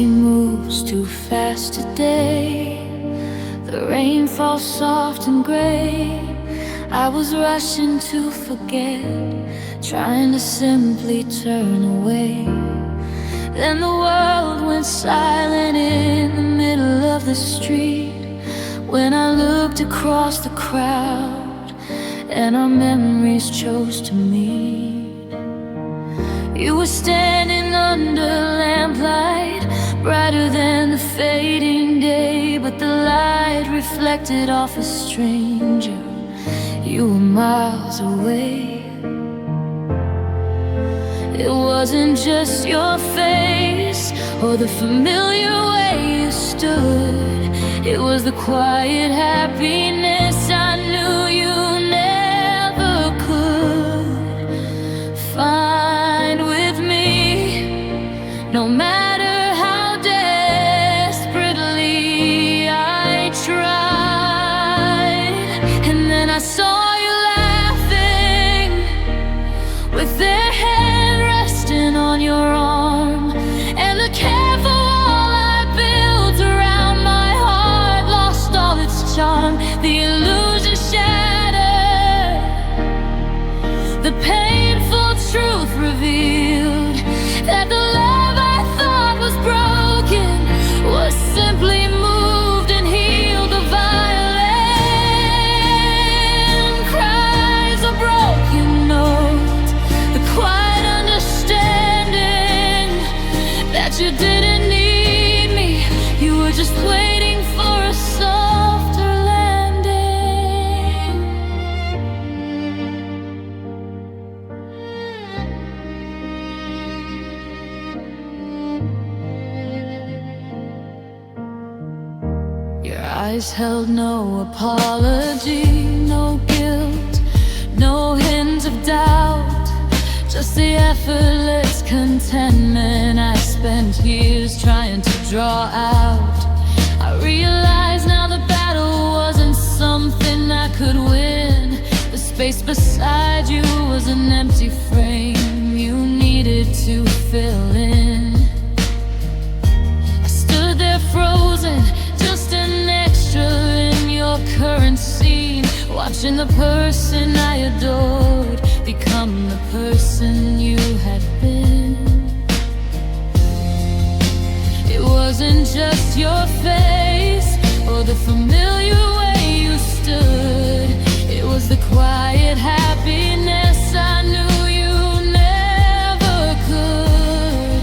city moves too fast today. The rain falls soft and gray. I was rushing to forget, trying to simply turn away. Then the world went silent in the middle of the street, when I looked across the crowd and our memories chose to meet. You were standing under lamplight, brighter than the fading day, but the light reflected off a stranger. You were miles away. It wasn't just your face or the familiar way you stood. It was the quiet happiness I knew you never could find with me. No matter how desperately I tried. And then I saw you laughing with their hand resting on your arm, and the careful wall I built around my heart lost all its charm. The illusion shattered, the painful truth revealed that the love I thought was broken was simply moved and healed. The violin cries a broken note, the quiet understanding that you didn't need me. You were just waiting for a softer landing. Your eyes held no apology, no guilt, no hints of doubt, just the effortless contentment I spent years trying to draw out. I realize now the battle wasn't something I could win. The space beside you was an empty frame you needed to fill in. I stood there frozen, just an extra in your current scene, watching the person I adored become the person you had been. It wasn't just your face or the familiar way you stood. It was the quiet happiness I knew you never could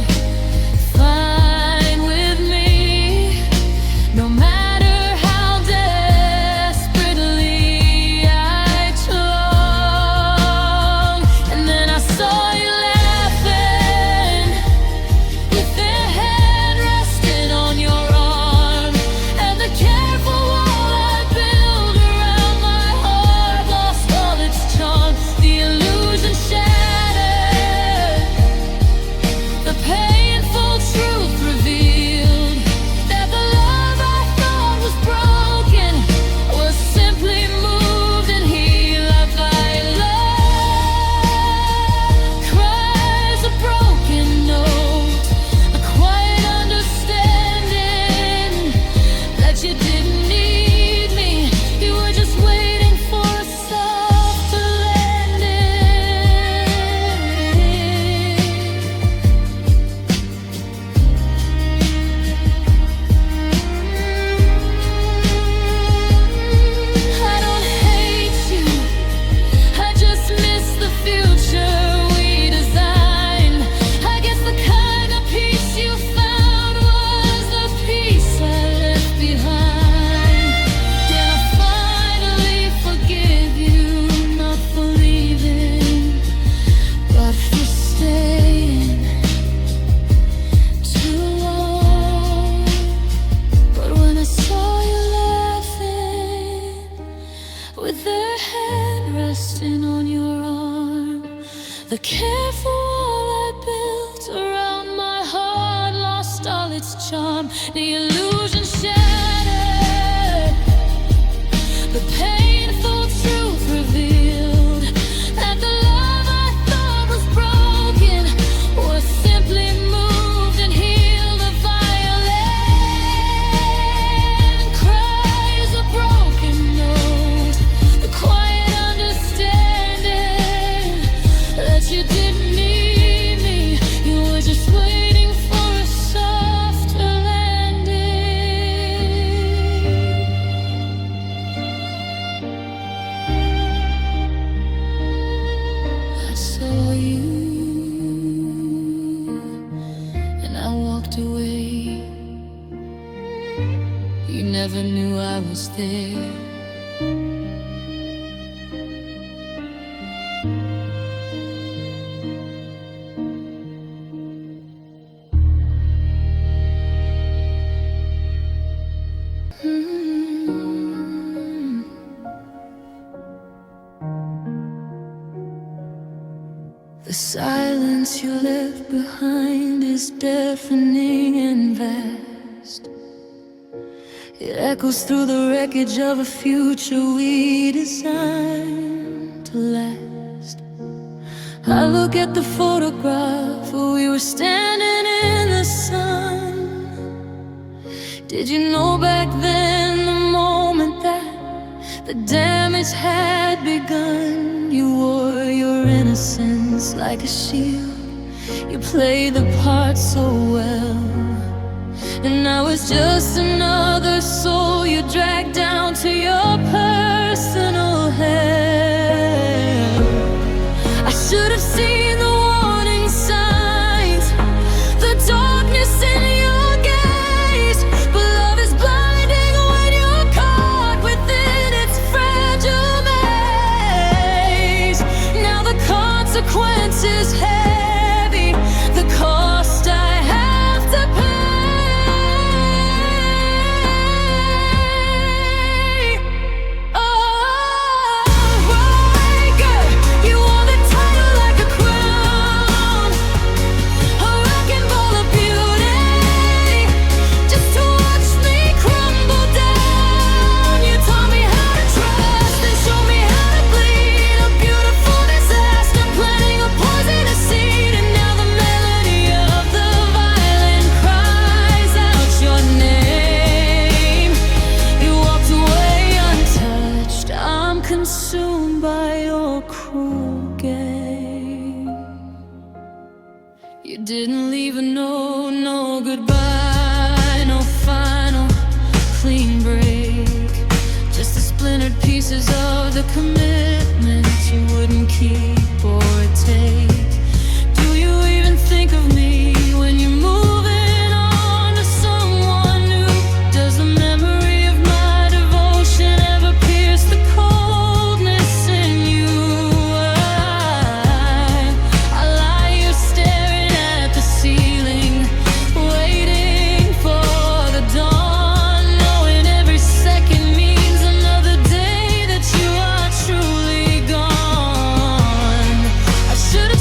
find with me. No matter how desperately I clung. And then I saw you laughing with their hand resting on your arm, and the careful wall I built around my heart lost all its charm. The illusion shattered, the painful truth revealed that the love I thought was broken was simply moved and healed. A violin cries a broken note, a quiet understanding that you didn't need me. You were just waiting for a softer landing. I don't hate you, I just miss the future we designed. I guess the kind of peace you found was the peace I left behind. Can I finally forgive you, not for leaving, but for staying too long? But when I saw you laughing with their hand resting on your arm, the careful wall I built around my heart lost all its charm. The illusion shattered, the painful truth revealed that the love I thought was broken was simply moved and healed. A violin You never knew I was there. The silence you left behind is deafening and vast. It echoes through the wreckage of a future we designed to last. I look at the photograph where we were standing in the sun. Did you know back then, the moment that the damage had begun, you wore your innocence like a shield. You played the part so well, and I was just another soul you dragged down to your personal hell. I should have seen the warning signs, the darkness in your gaze, but love is blinding when you're caught within its fragile maze. Now the consequences heavy, the cost I have to pay. Consumed by your cruel game. You didn't leave a note, no goodbye, no final clean break, just the splintered pieces of the commitment you wouldn't keep or take. Do you even think of me when you're moving on to someone new? Does the memory of my devotion ever pierce the cold? Should've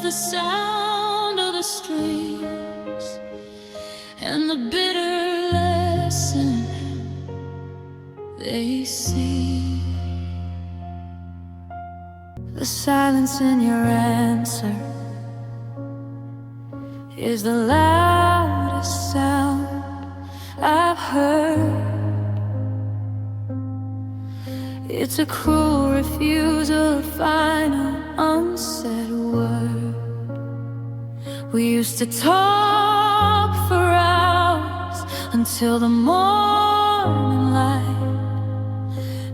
the sound of the strings and the bitter lesson they sing. The silence in your answer is the loudest sound I've heard. It's a cruel refusal, a final unsaid word. We used to talk for hours until the morning light.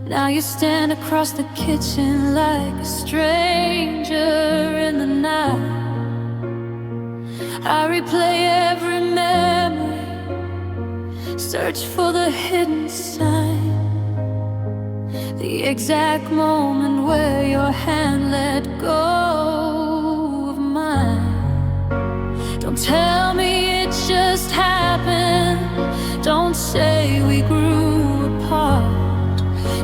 Now you stand across the kitchen like a stranger in the night. I replay every memory, search for the hidden sign, the exact moment where your hand let go of mine. Don't tell me it just happened, don't say we grew apart.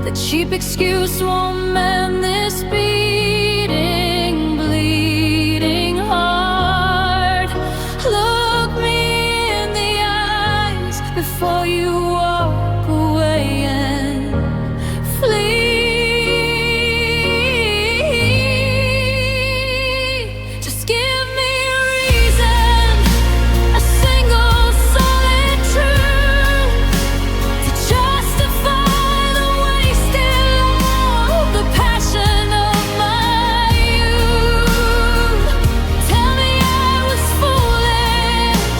The cheap excuse won't mend this beating, bleeding heart. Look me in the eyes before you walk away and flee. Just give me a reason, a single solid truth to justify the wasted love, the passion of my youth. Tell me I was foolish,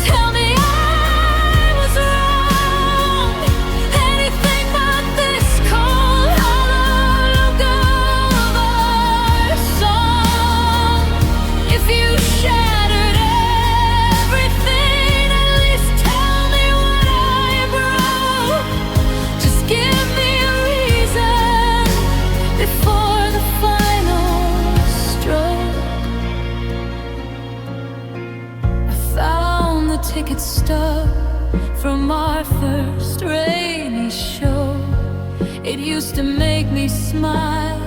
tell me I was wrong. Anything but this cold hollow look of our song. If you shattered everything, at least tell me what I broke. Just give me a reason before the final stroke. I found the ticket stub from our first rainy show. It used to make me smile,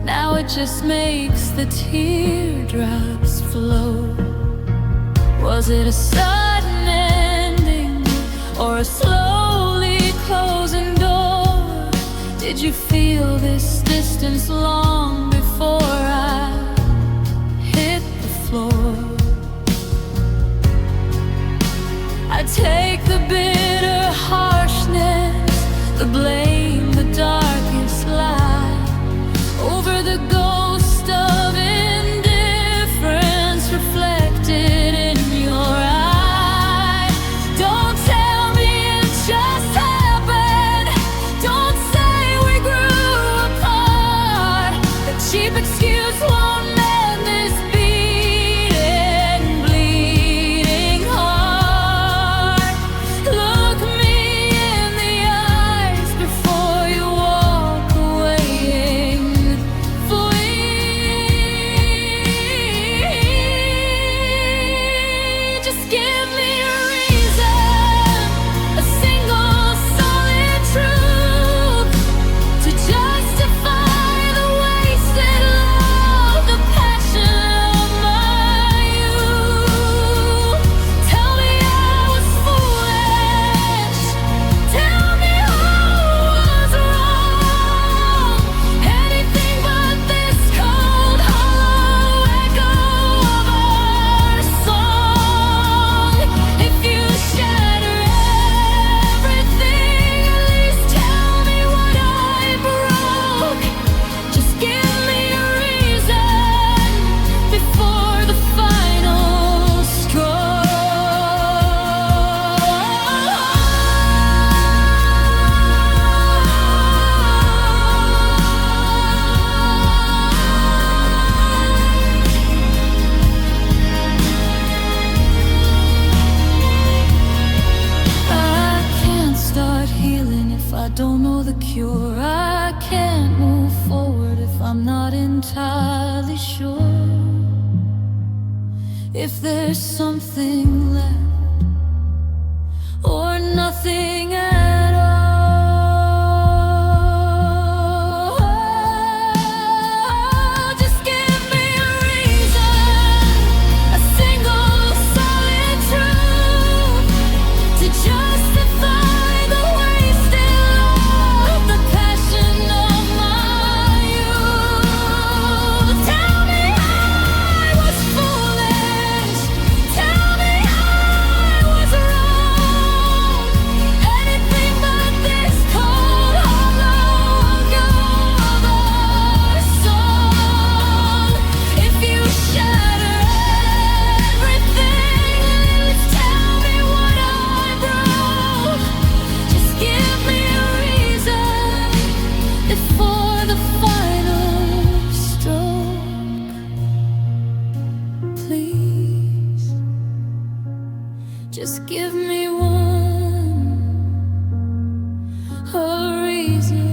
now it just makes the teardrops flow. Was it a sudden ending or a slowly closing door? Did you feel this distance long before I hit the floor? I take the bitter harshness, the blame, the darkest lie, over the ghost of indifference reflected in your eyes. Don't tell me it just happened, don't say we grew apart. The cheap excuse won't mend this beating, bleeding heart. Look me in the eyes before you walk away and flee. Just give me a reason, a single solid truth to justify the wasted love, the passion of my youth. Tell me I was foolish, tell me I was wrong. Anything but this cold hollow echo of our song. If you shatter everything, at least tell me what I broke. Just give me a reason before the final I can't start healing if I don't know the cure. I can't move forward if I'm not entirely sure if there's something left or nothing at all. Just give me a give me one a reason,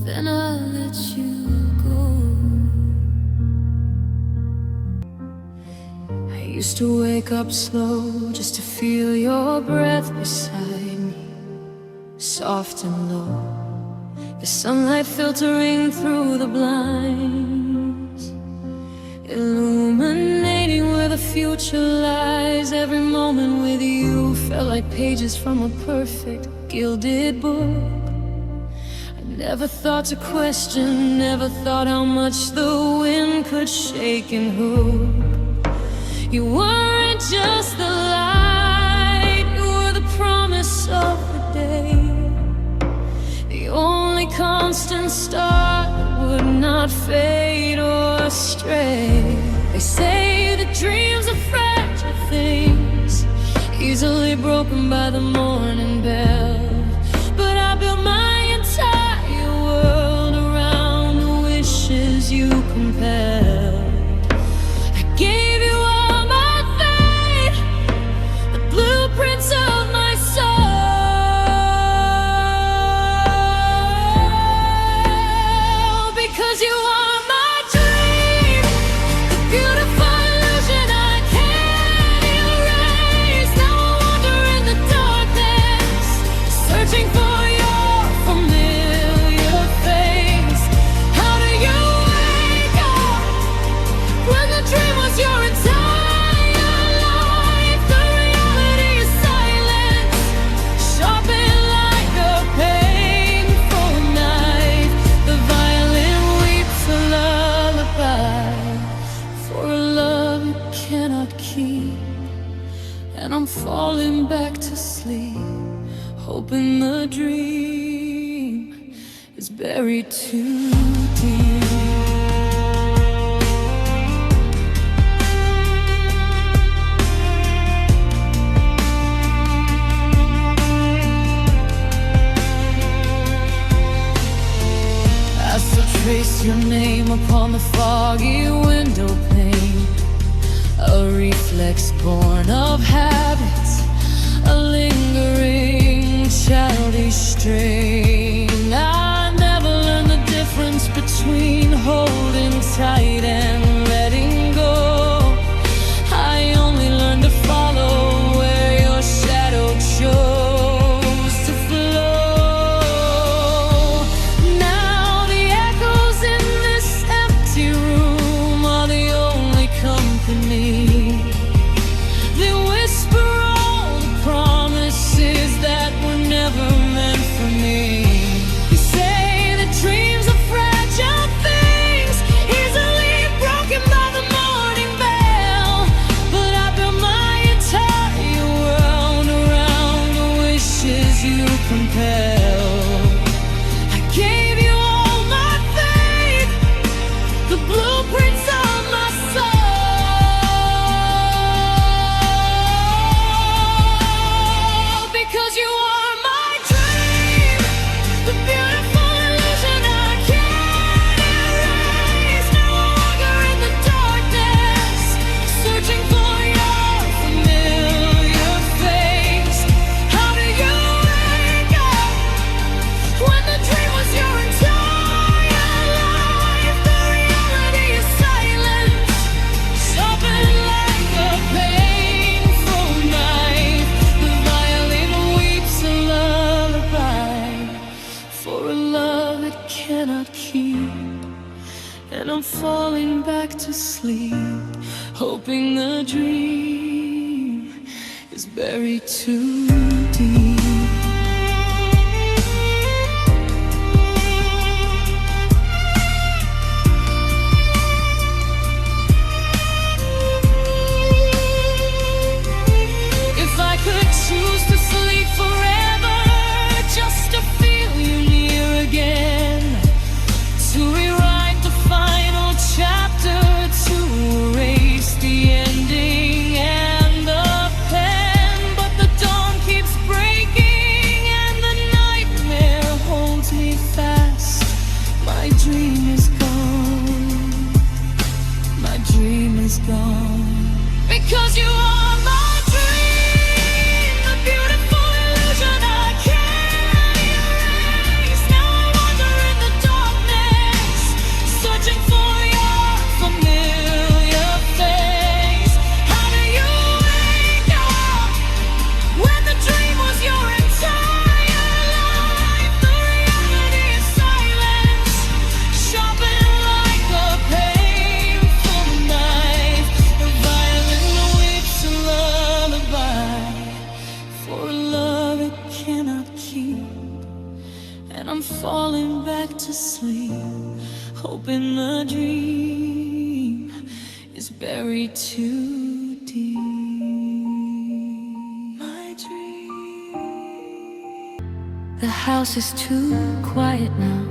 then I'll let you go. I used to wake up slow just to feel your breath beside me, soft and low, the sunlight filtering through the blinds, illuminating where the future lies. Every moment with you felt like pages from a perfect gilded book. I never thought to question, never thought how much the wind could shake and hook. You weren't just the light, you were the promise of the day, the only constant star that would not fade or stray. They say that dreams are fragile things, easily broken by the morning bell. But I built my entire world around the wishes you compelled. I gave you all my faith, the blueprints of my soul, because you are my dream, the beautiful illusion I can't erase. Now I wander in the darkness, searching for your familiar face. How do you wake up when the dream was your entire life? The reality is silence, sharpened like a painful knife. The violin weeps a lullaby for a love it cannot keep. And I'm falling back to sleep, hoping the dream is buried too deep. I still trace your name upon the foggy window pane, a reflex born of habits, a lingering childish strain. I never learned the difference between holding tight and letting go. I only learned to follow where your shadow chose to flow. Now the echoes in this empty room are the only company. They whisper all the promises that were never meant for me. You say that dreams are fragile things, easily broken by the morning bell. But I built my entire world around the wishes you compel. I gave you all my faith, the blueprints of my soul, because you are my dream, the beautiful illusion I can't erase. Now I wander in the darkness, searching for your familiar face. How do you wake up when the dream was your entire life? The reality is silence, sharpened like a painful knife. The violin weeps a lullaby for a love it cannot keep. And I'm falling back to sleep, hoping the dream is buried too deep. If I could choose to sleep forever, just to feel you near again, to rewrite the final chapter, to erase the ending and the pen. But the dawn keeps breaking and the nightmare holds me fast. My dream is gone, my dream is gone, because you are my dream. for a love it cannot keep. And I'm falling back to sleep, hoping the dream is buried too deep. My dream. The house is too quiet now,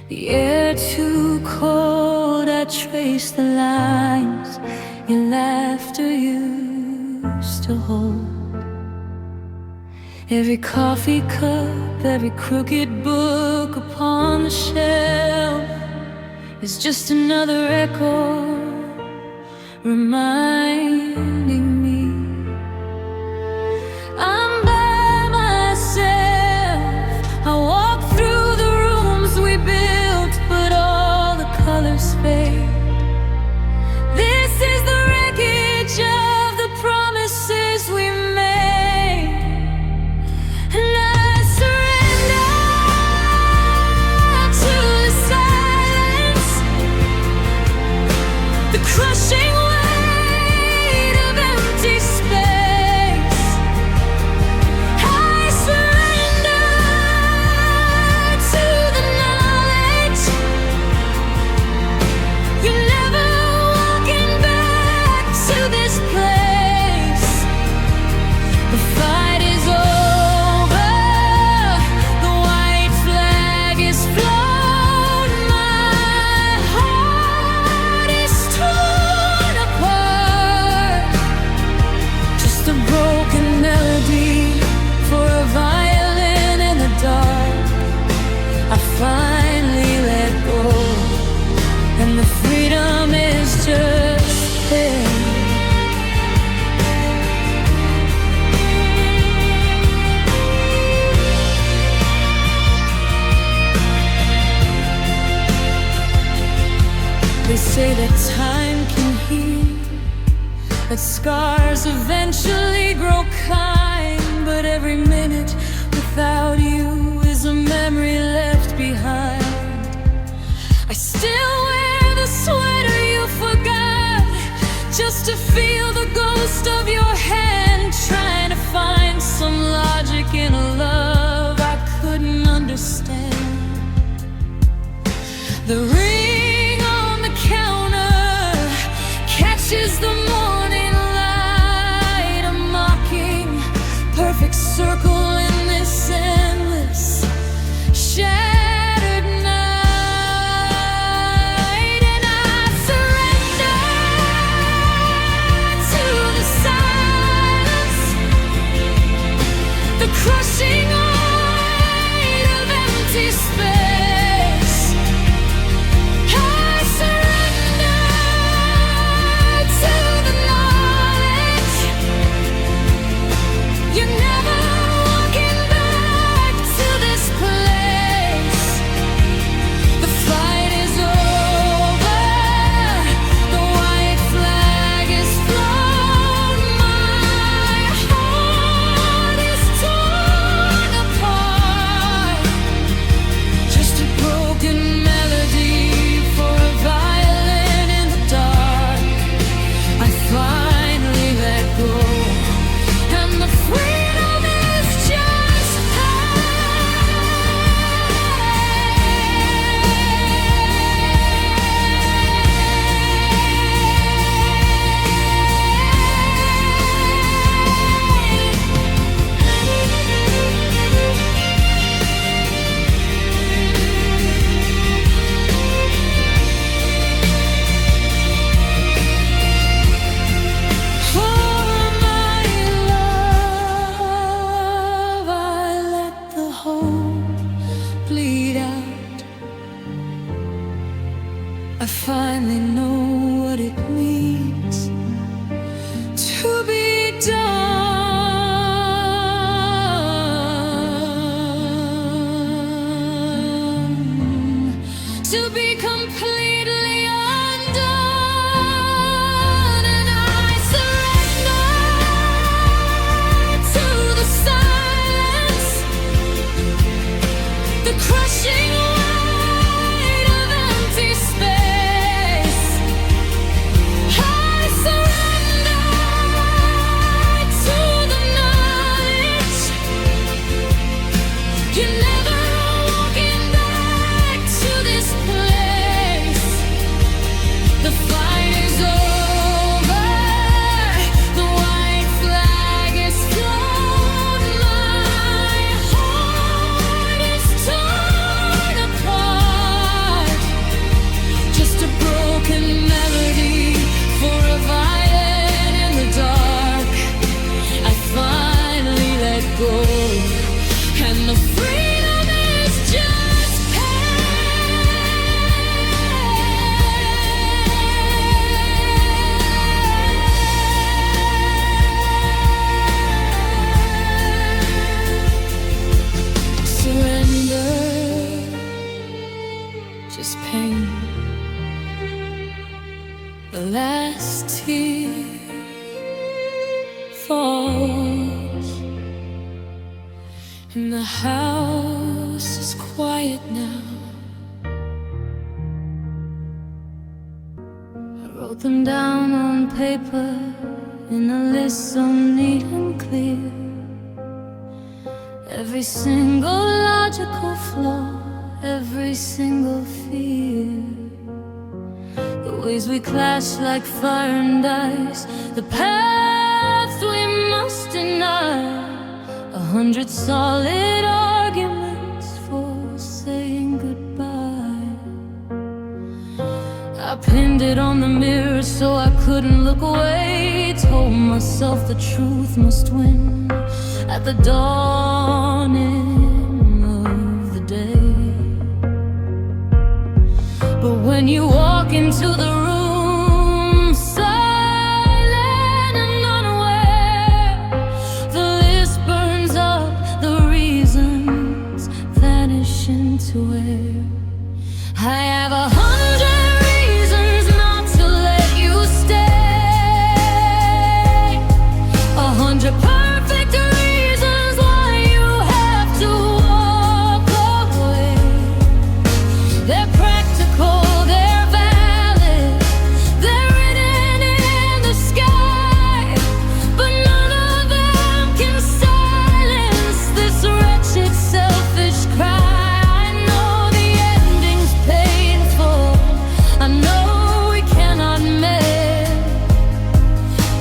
the air too cold. I trace the lines your laughter used to hold. Every coffee cup, every crooked book upon the shelf is just another echo reminding me I'm by myself. I walk through the rooms we built, but all the colors fade. This is the wreckage of the promises we made, and I surrender to the silence, the crushing weight of empty space. I surrender to the knowledge you're never walking back to this place. The fight is over, the white flag is flown. My heart is torn apart, just a broken melody for a violin in the dark. I finally let go, and the freedom is just there. They say that time can heal, that scars eventually grow kind. But every minute without you is a memory left behind. I still wear the sweater you forgot, just to feel the ghost of your hand, trying to find some logic in a love I couldn't understand. The ring on the counter catches the morning light, a mocking perfect circle in this endless shattered night. And I surrender to the silence, the crushing weight of empty space. I surrender to the knowledge you're never walking back to this place. The fight is over, the white flag is flown. My heart is torn apart, just a broken melody for a violin in the dark. I finally let go, and the freedom is just for my love. I let the hole bleed out. I finally know what it means to be done, to be completely undone. And I surrender to the silence, the crushing weight of empty space. I surrender to the And the house is quiet now. I wrote them down on paper in a list so neat and clear. Every single logical flaw, every single fear, the ways we clash like fire and ice, the paths we must deny. 100 solid arguments for saying goodbye. I pinned it on the mirror so I couldn't look away. Told myself the truth must win at the dawning of the day. But when you walk into the room, silent and unaware, the list burns up, the reasons vanish into air. I have 100 reasons not to let you stay, 100 perfect reasons why you have to walk away. They're practical, they're valid, they're written in the sky, but none of them can silence this wretched, selfish cry. I know the ending's painful, I know we cannot mend,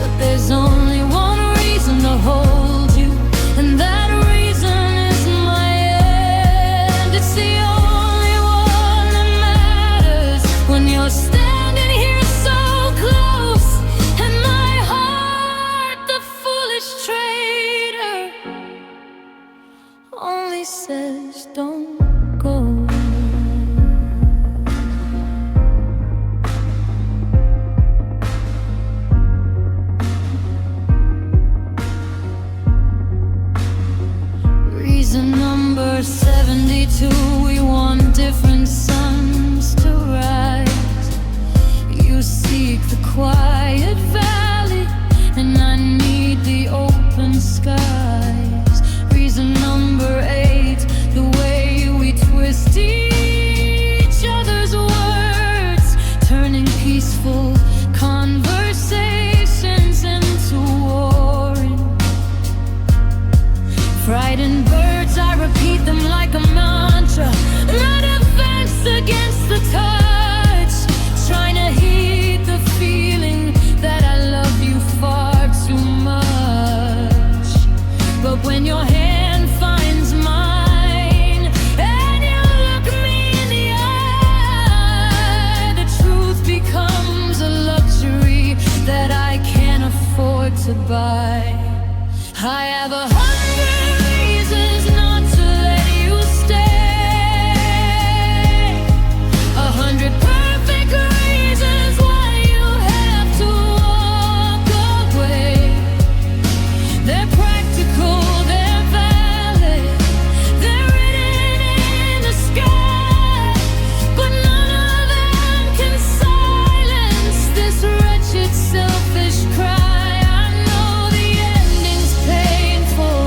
but there's only one reason to hold you, and that reason is my end. It's the only one that matters when you're standing here so close, and my heart, the foolish traitor, only says don't go. Reason number 72, we want different suns to rise. You seek the quiet valley, and I need the open skies. Reason number 8, the way we twist each other's words, turning peaceful conversations into warring. Frightened birds, I repeat them like a mantra, not a fence against the touch, trying to heed the feeling that I love you far too much. But when your hand finds mine and you look me in the eye, the truth becomes a luxury that I can't afford to buy. I have 100 reasons not to let you stay, 100 perfect reasons why you have to walk away. They're practical, they're valid, they're written in the sky, but none of them can silence this wretched, selfish cry. I know the ending's painful,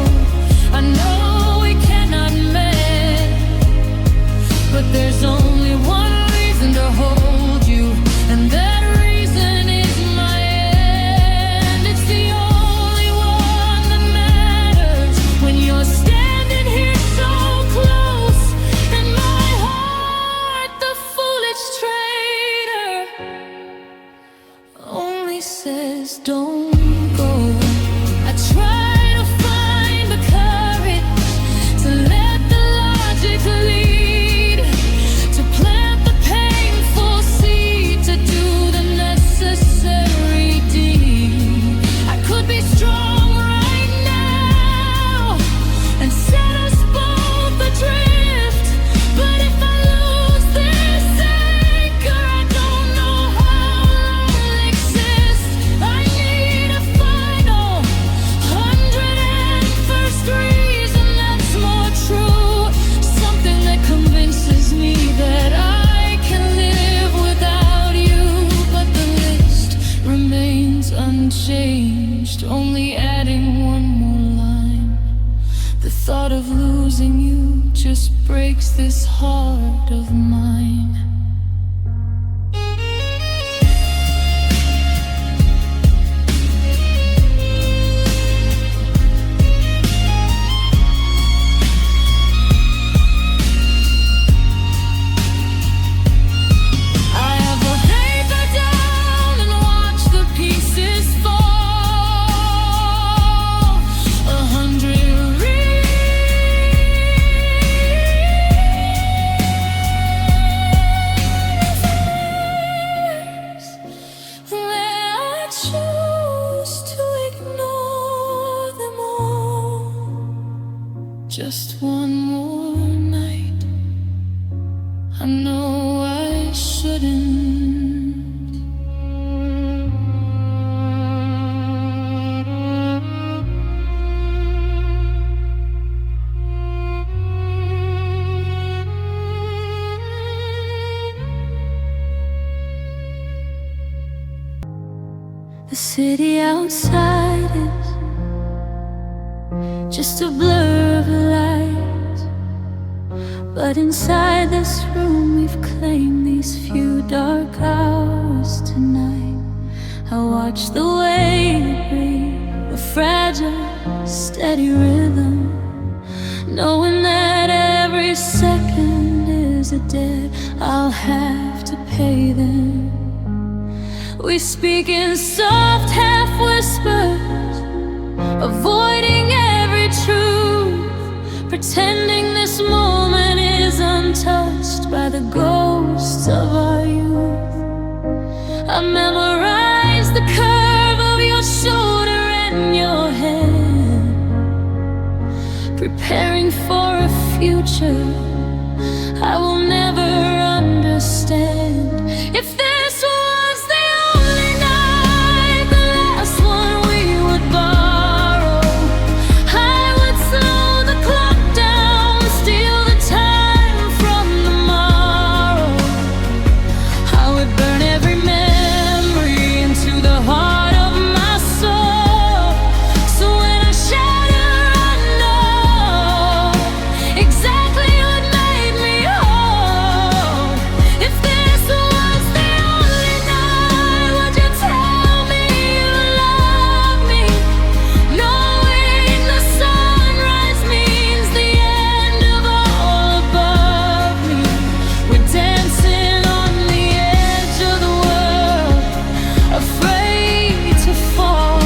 of losing you just breaks this heart of mine. Just one more night. I know I shouldn't. The city outside is just a blur of light, but inside this room we've claimed these few dark hours tonight. I watch the way you breathe, a fragile, steady rhythm, knowing that every second is a debt I'll have to pay them. We speak in soft half whispers, avoiding every truth, pretending this moment is untouched by the ghosts of our youth. I memorized the curve of your shoulder and your head, preparing for a future I will never understand. If this was the only night, the last one we would borrow, I would slow the clock down, steal the time from tomorrow. I would burn every memory into the heart of my soul, so when I shatter I know exactly what made me whole. If this was the only night, would you tell me you love me, knowing the sunrise means the end of all above me? We're dancing on the edge of the world, afraid to fall,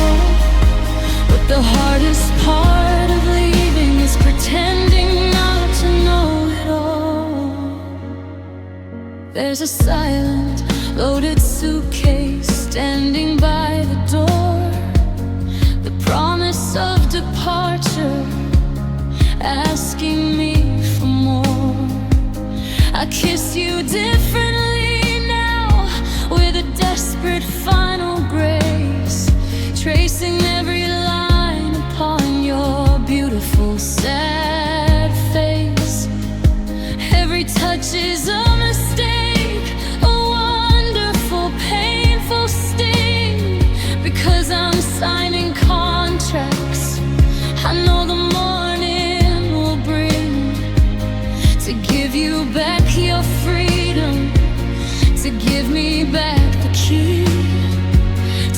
but the hardest part of leaving is pretending not to know it all. There's a silent, loaded suitcase standing by the door, the promise of departure, asking me for more. I kiss you differently now, with a desperate final grace, tracing every line upon your beautiful sad face. Every touch is a mistake, a wonderful, painful sting, because I'm signing contracts I know the morning will bring, to give you back your freedom, to give me back the key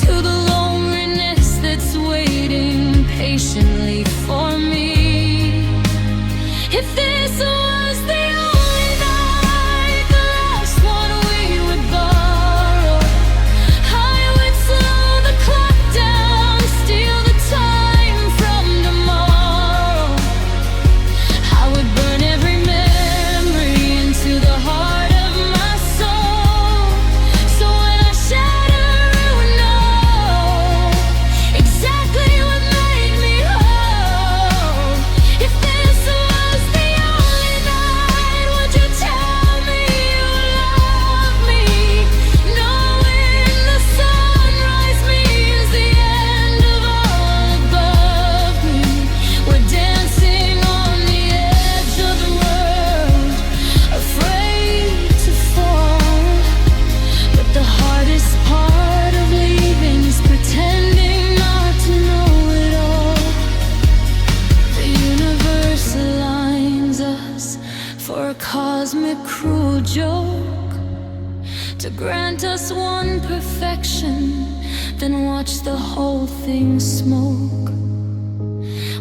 to the loneliness that's waiting patiently for me. If this was the only night, the last one we would borrow, I would slow the clock down, steal the time from tomorrow. I would burn every memory into the heart of my soul, so when I shatter I would know exactly what made me whole. joke, to grant us one perfection, then watch the whole thing smoke.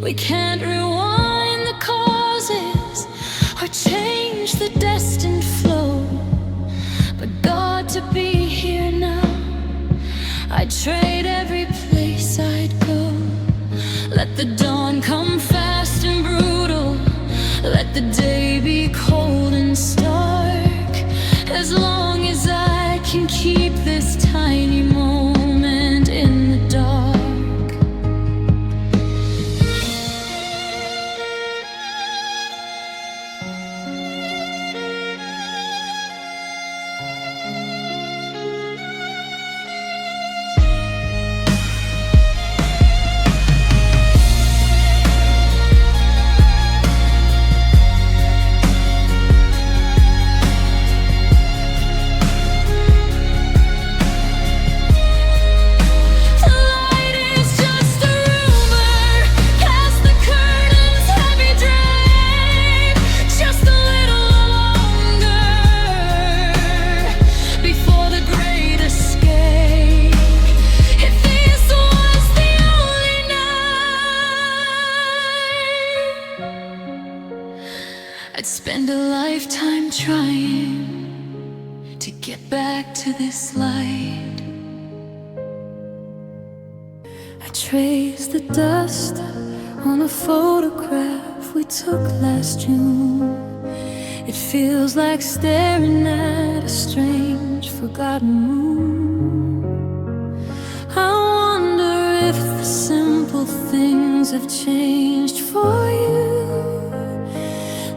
We can't rewind the causes or change the destined flow, but God, to be here now, I'd trade every place I'd go. Let the dawn come fast and brutal, let the day be cold and stark, as long as I can keep this tiny moment in the dark. I'd spend a lifetime trying to get back to this light. I trace the dust on a photograph we took last June. It feels like staring at a strange, forgotten moon. I wonder if the simple things have changed for you.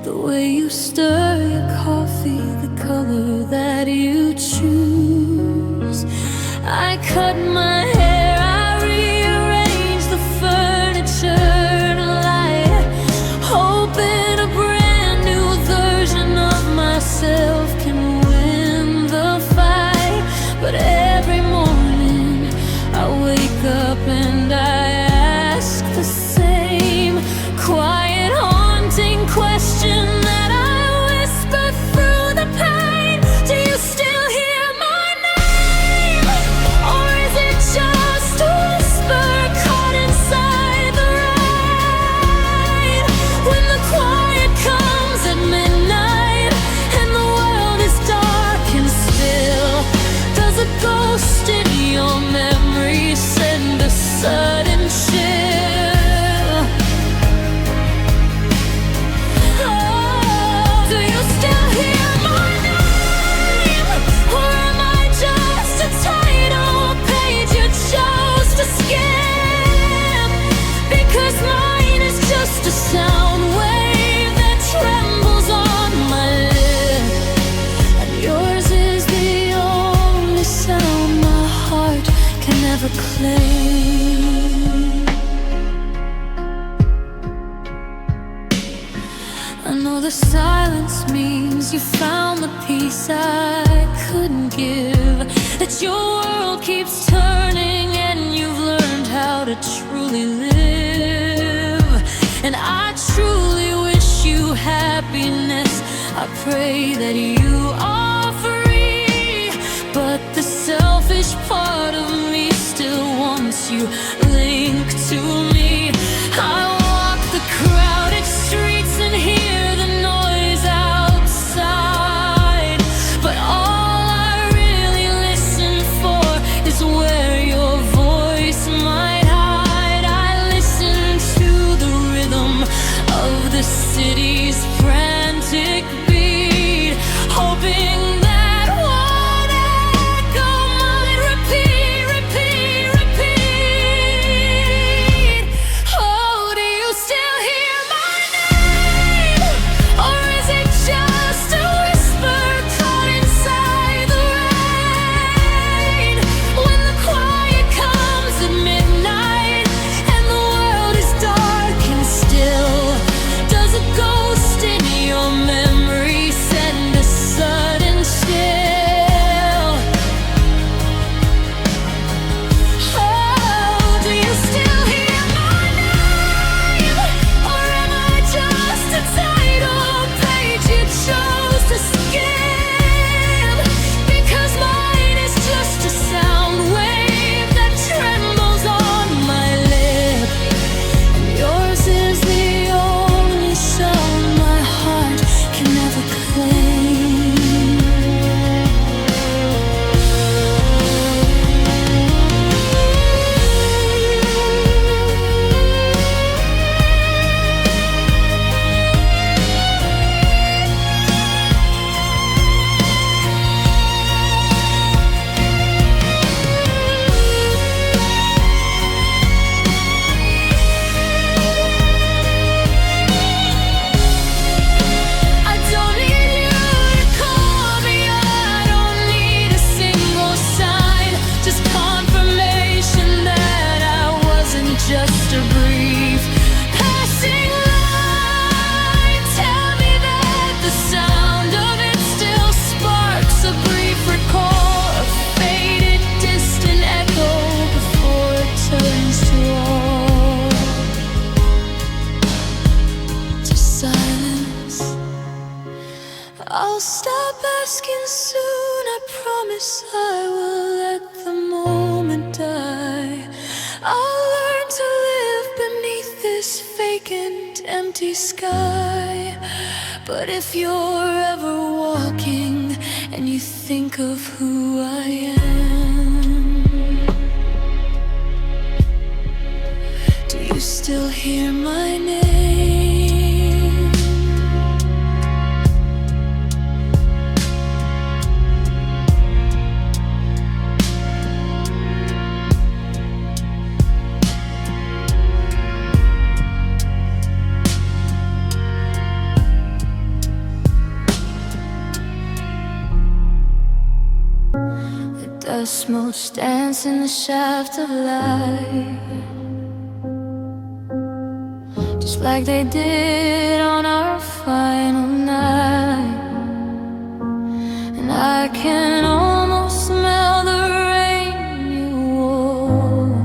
The way you stir your coffee, the color that you choose. I cut my hair, I rearrange the furniture, and I hoping a brand new version of myself can win the fight. But every morning I wake up and I ask the same quiet, haunting question that I whisper through the pain. Do you still hear my name? Or is it just a whisper caught inside the rain? When the quiet comes at midnight and the world is dark and still, does a ghost in your memory send a sudden chill? A sound wave that trembles on my lip, and yours is the only sound my heart can ever claim. I know the silence means you found the peace I couldn't give, that your world keeps turning and you've learned how to truly live. And I truly wish you happiness, I pray that you are free. But the selfish part of me still wants you linked to me. I walk the crowded streets and hear the noise outside, but all I really listen for is where your voice might hide. I listen to the rhythm of the city's frantic beat, hoping that one echo might repeat, repeat, repeat. Oh, do you still hear my name? Or is it just a whisper caught inside the rain? When the quiet comes at midnight and the world is dark and still, does a ghost in I'll stop asking soon, I promise I will let the moment die. I'll learn to live beneath this vacant, empty sky. But if you're ever walking and you think of who I am, do you still hear my name? Dust motes dance in the shaft of light, just like they did on our final night. And I can almost smell the rain you wore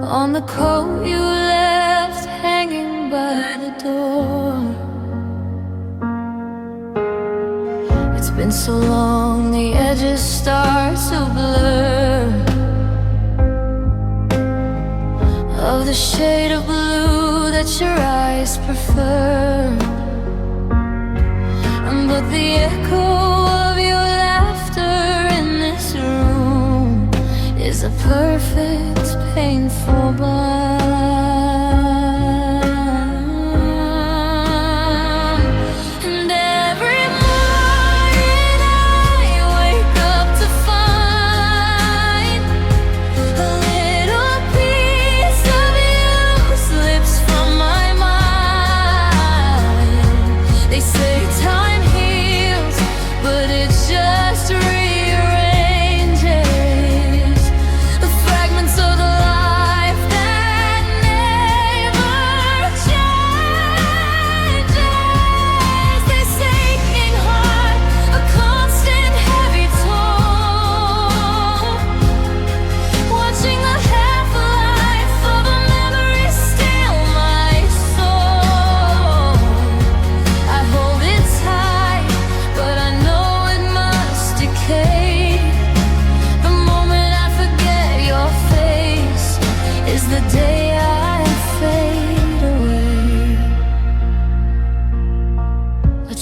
on the coat you left hanging by the door. It's been so long, the edges start to blur, of the shade of blue that your eyes prefer. But the echo of your laughter in this room is a perfect, painful bond.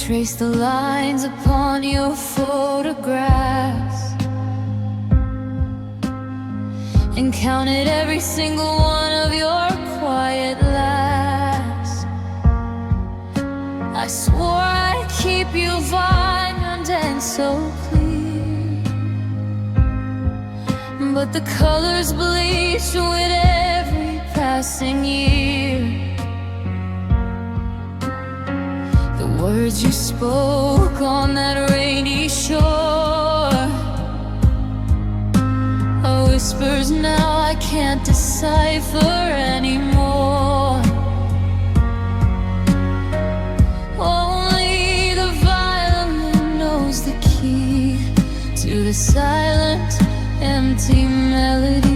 Trace the lines upon your photographs and counted every single one of your quiet laughs. I swore I'd keep you vibrant and so clear, but the colors bleached with every passing year. Words you spoke on that rainy shore are whispers now I can't decipher anymore. Only the violin knows the key to the silent, empty melody.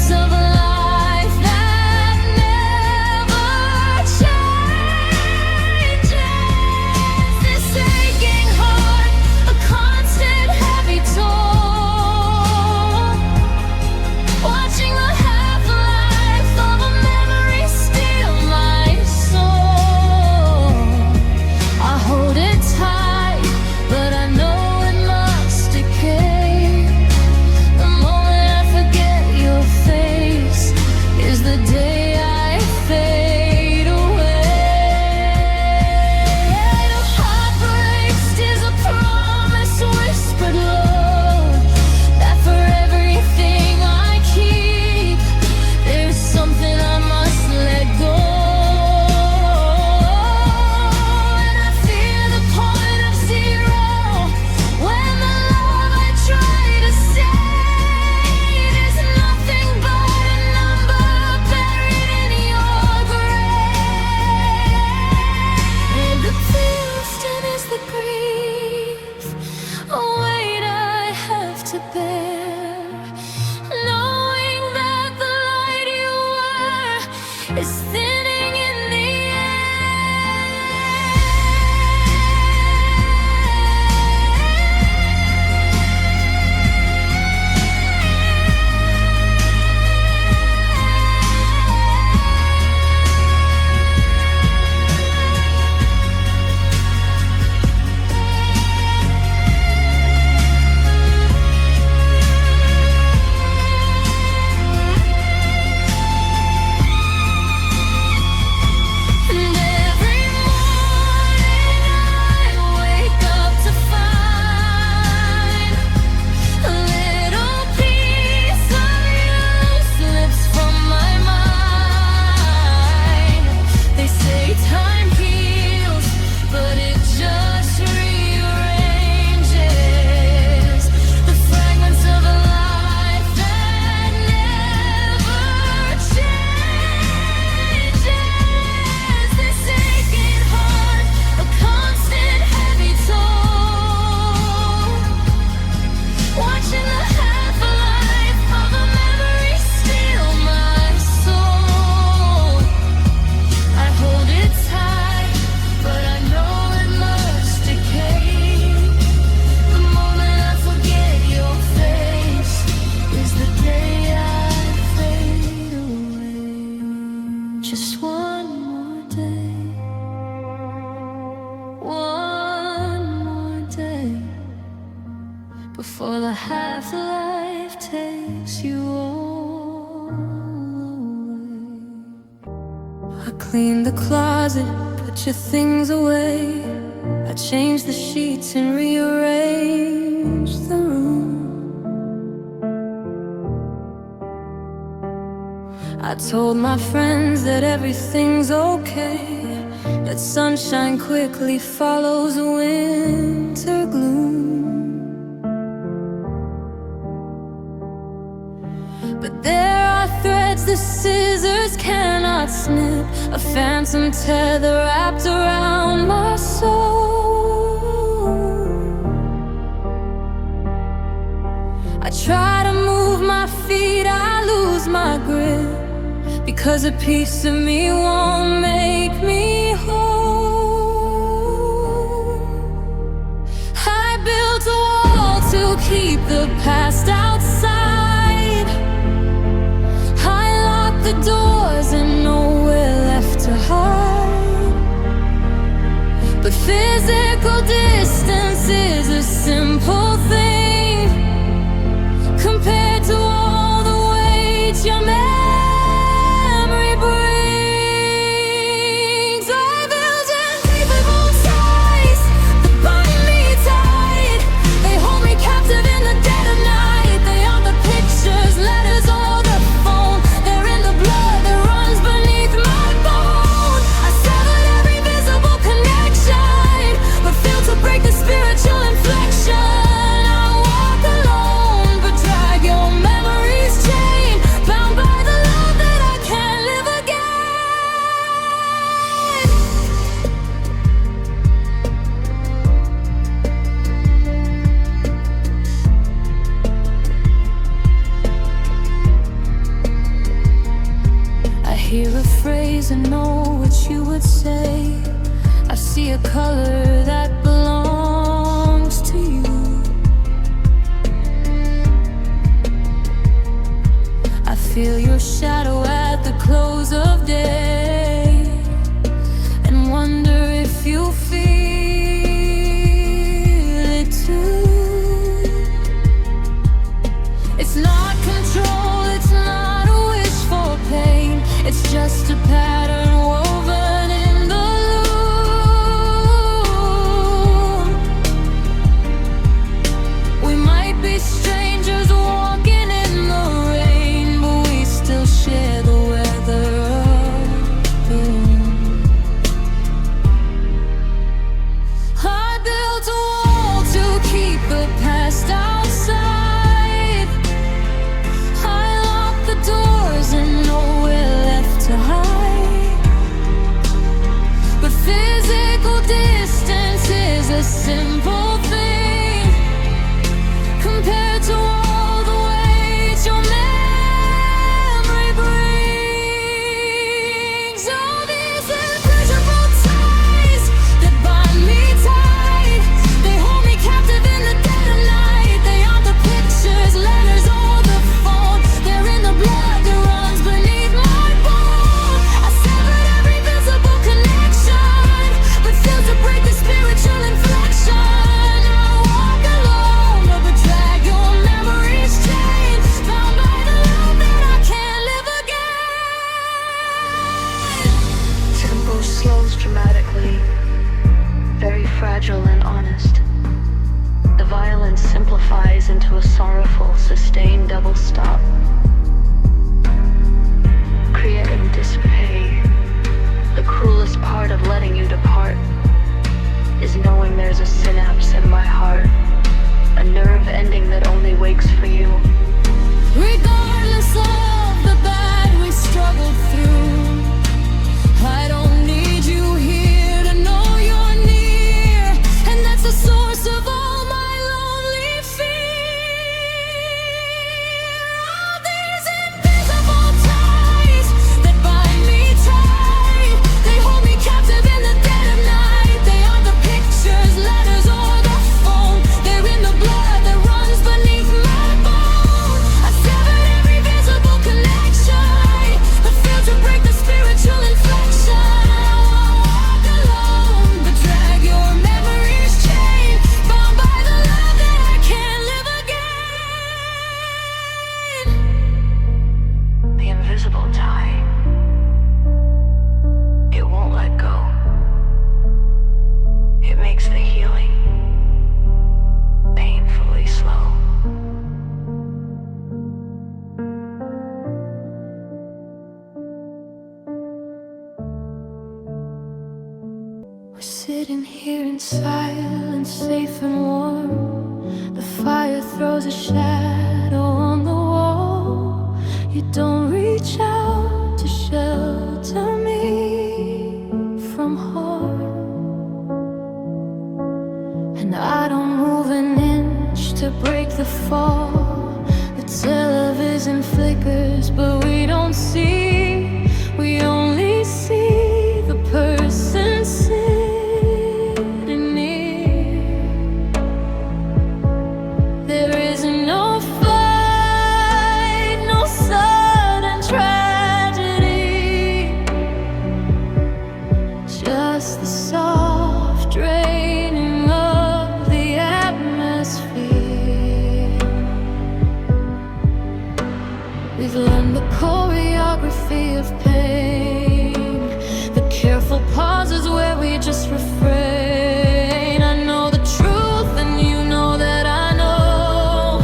Of a life that clean the closet, put your things away. I changed the sheets and rearranged the room. I told my friends that everything's okay, that sunshine quickly follows winter gloom. But there are threads the scissors cannot snip, a phantom tether wrapped around my soul. I try to move my feet, I lose my grip, because a piece of me won't make me whole. I built a wall to keep the past outside. I locked the doors and nowhere left to hide. But physical distance is a simple thing compared to all the weight your memory brings. I built invisible ties that bind me tight. They hold me captive in the dead of night. They are the pictures, letters, or the phone. They're in the blood that runs beneath my bone. I severed every visible connection, but failed to break the spiritual inflection. I walk alone, but drag your memories chain, bound by the love that I can't live again. I hear a phrase and know what you would say. I see a color that belongs to you. I feel your shadow at the close of day, and wonder if you feel it too. It's not control, it's not a wish for pain. It's just a pattern woven in the loom. We might be strangers walking in the rain, but we still share the weather of the room. I built a wall to keep the past outside. I locked the doors and nowhere left to hide. But physical distance is a simple thing compared to all the weight your memory brings. All these invisible ties that bind me tight. They hold me captive in the dead of night. They aren't the pictures, letters, or the phone. They're in the blood that runs beneath my bone. I severed every visible connection, but failed to break the spiritual inflection. I walk alone, but drag your memories chain, bound by the love that I can't live again. Tempo slows dramatically, very fragile and honest. The violence simplifies into a sorrowful, sustained double stop. Kriya and dissipate. The cruelest part of letting you depart is knowing there's a synapse in my heart, a nerve ending that only wakes for you. Regardless of the bad we struggled through, I don't need you here to know you're near, and that's the source of all my lonely fear. All these invisible ties that bind me tight. They hold me captive in the dead of night. They aren't the pictures, letters, We're sitting here in silence, safe and warm. The fire throws a shadow on the wall. You don't reach out to shelter me from harm, and I don't move an inch to break the fall. The television flickers, but we don't see. We only see the person sitting near. There is no fight, no sudden tragedy, just the soft draining of the atmosphere. We've learned the choreography of pain, the careful pauses where we just refrain. I know the truth and you know that I know.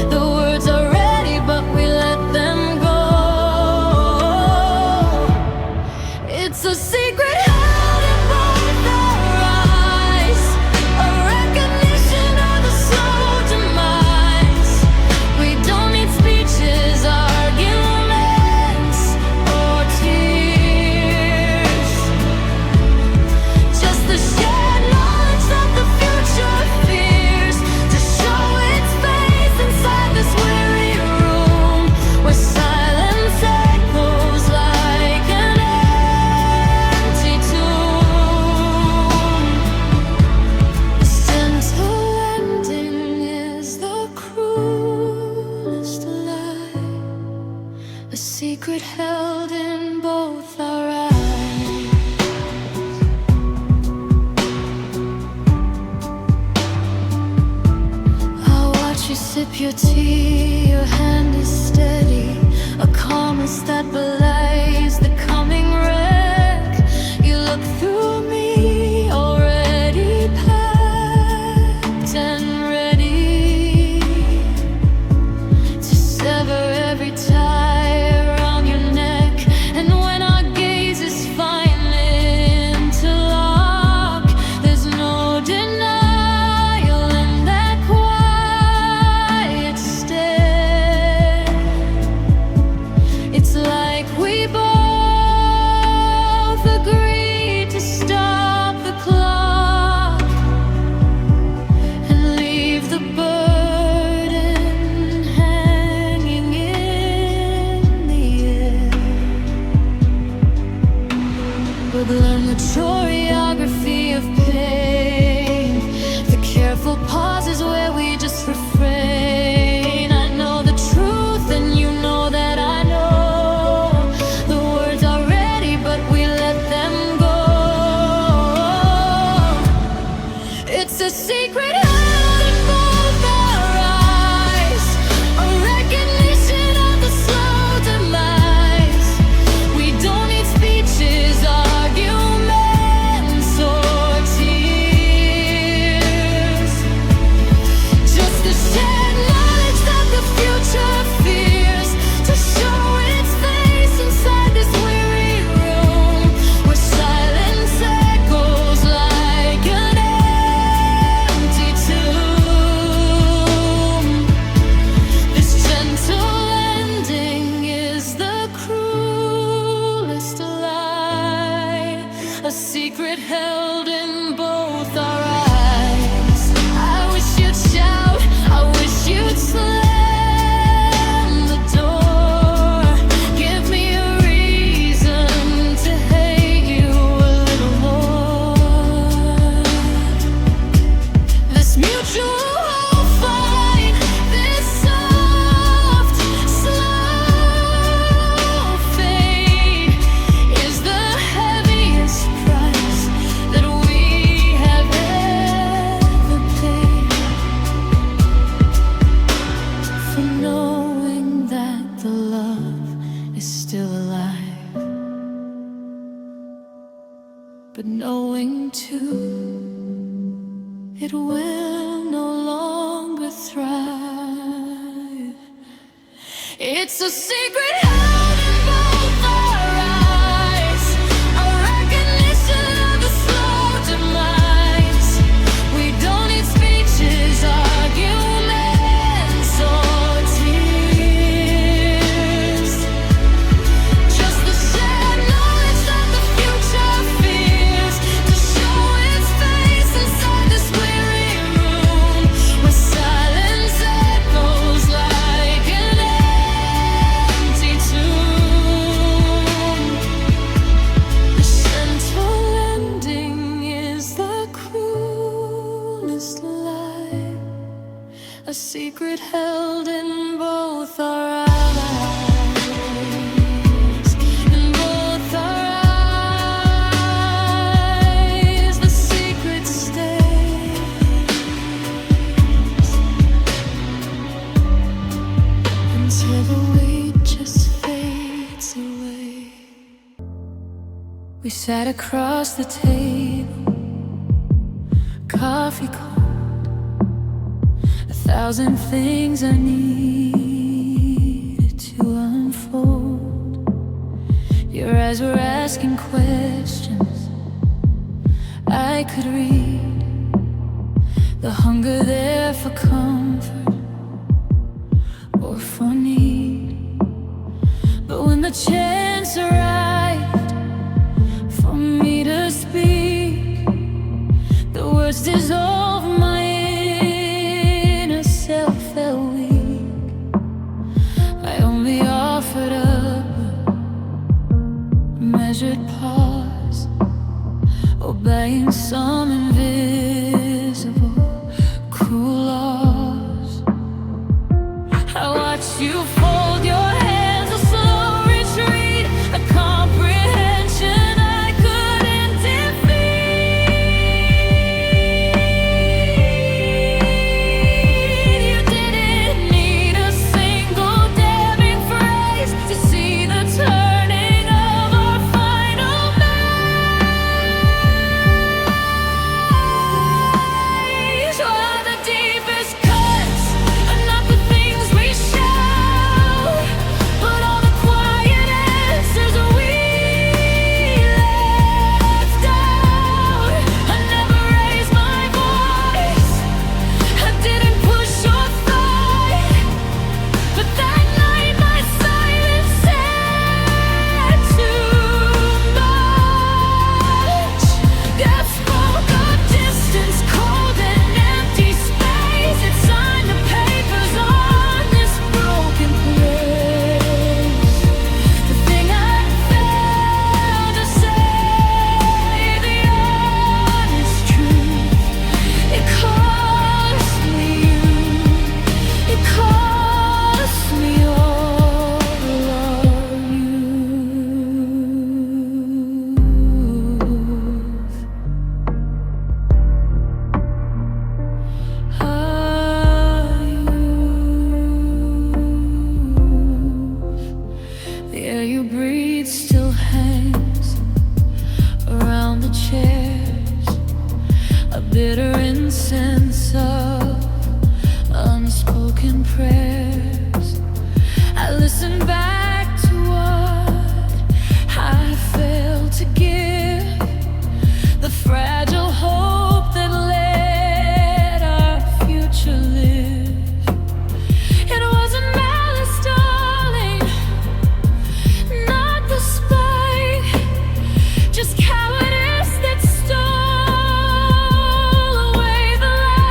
The words are ready but we let them go. It's a secret held in both our eyes, a recognition of the slow demise. We don't need speeches, arguments, or tears, just the shared knowledge that the future fears to show its face inside this weary room, where silence echoes like an empty tomb. This gentle ending is the cruelest lie, a secret held in both our eyes. I watch you sip your tea, your hand is steady, a calmness that belies the coming wreck. You look through me, already packed and ready to sever every tie around your neck. And when our gazes finally interlock, there's no denial in that quiet stare. It's like we both agreed to stop the clock and leave the burden hanging in the air. We've learned the choreography of pain, the careful pauses where we just refrain. I know the truth and you know that I know. The words are ready but we let them go. It's a secret held in both our eyes, a recognition of the slow demise. We don't need speeches, arguments, or tears, just the shared knowledge that the future fears to show its face inside this weary room, where silence echoes like an empty tomb. This gentle ending is the cruelest lie, a secret held in both our eyes. I wish you'd shout, I wish you'd slam the door. Give me a reason to hate you a little more. This mutual hope find, this soft, slow fade is the heaviest price that we have ever paid, for knowing that the love is still alive, but knowing too it will no longer thrive. It's a secret held in both our eyes, a recognition of the slow demise. secret held in both our eyes. In both our eyes, the secret stays until the weight just fades away. We sat across the table, coffee cold, 1,000 things I needed to unfold. Your eyes were asking questions I could read, the hunger there for comfort or for need. But when the chance arrived for me to speak, the words dissolved, my inner self felt weak. I only offered up a measured pause, obeying some invisible cruel laws. I watched you fold your hands, a slow retreat, a comprehension I couldn't defeat. You didn't need a single damning phrase to see the turning of our final maze. While the deepest cuts are not the things we shout, but all the quiet answers we left out. I never raised my voice, I didn't push or fight, but that night my silence said too much. Death spoke of distance, cold and empty space. It signed the papers on this broken place. The thing I failed to say, the honest truth, it cost me you, it cost me all of you. The air you breathe still hangs around the chairs, a bitter incense of unspoken prayers. I listen back to what I failed to give, the fragile hope that let our future live. It wasn't malice, darling, not the spite, just cowardice that stole away the light.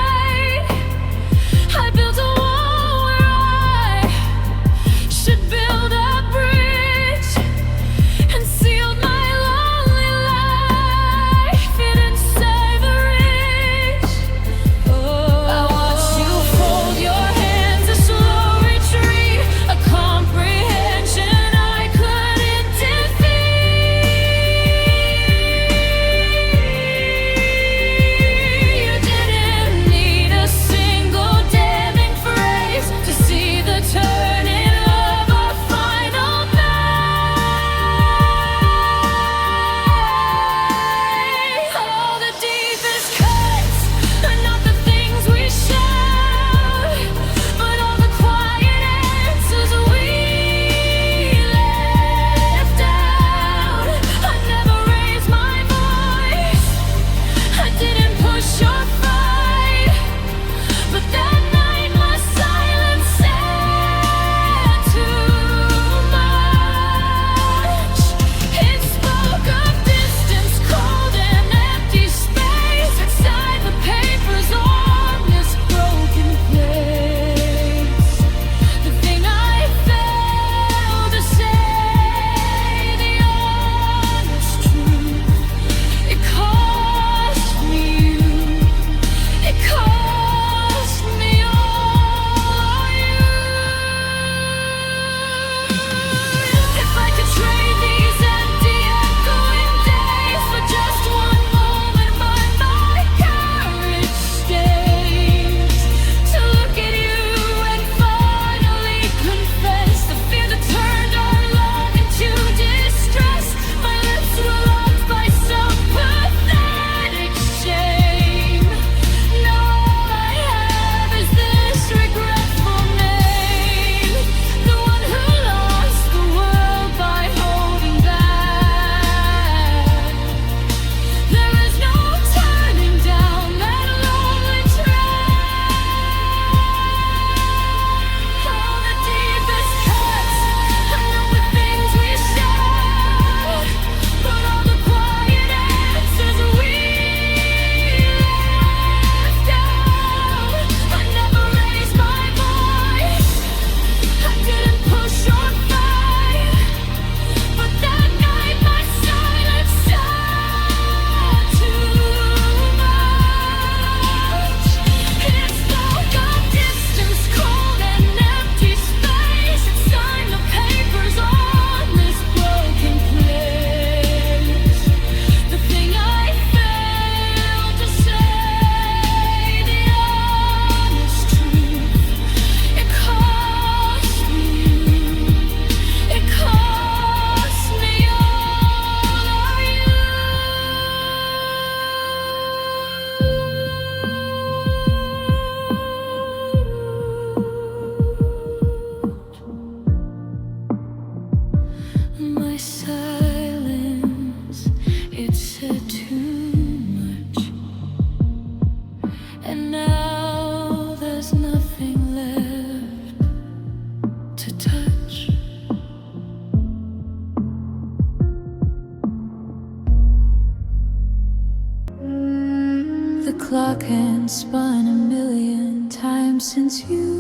clock and spun 1,000,000 times since you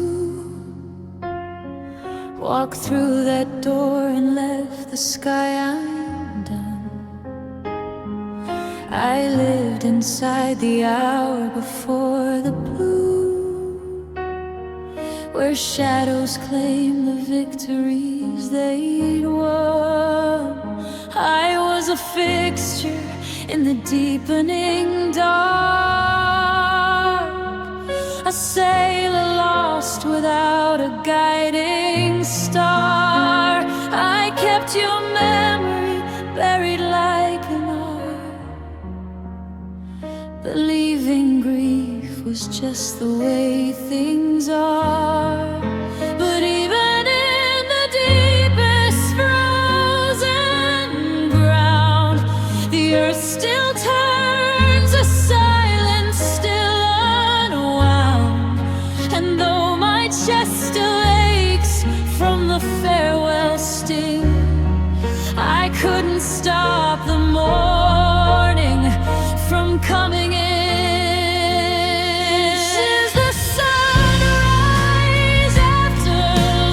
walked through that door and left the sky undone. I lived inside the hour before the blue, where shadows claim the victories they'd won. I was a fixture in the deepening dark, a sailor lost without a guiding star. I kept your memory buried like an art, believing grief was just the way things are. But even in the deepest frozen ground, the earth still turns, a silence still unwound. And though my chest still aches from the farewell sting, I couldn't stop the morning from coming in. This is the sunrise after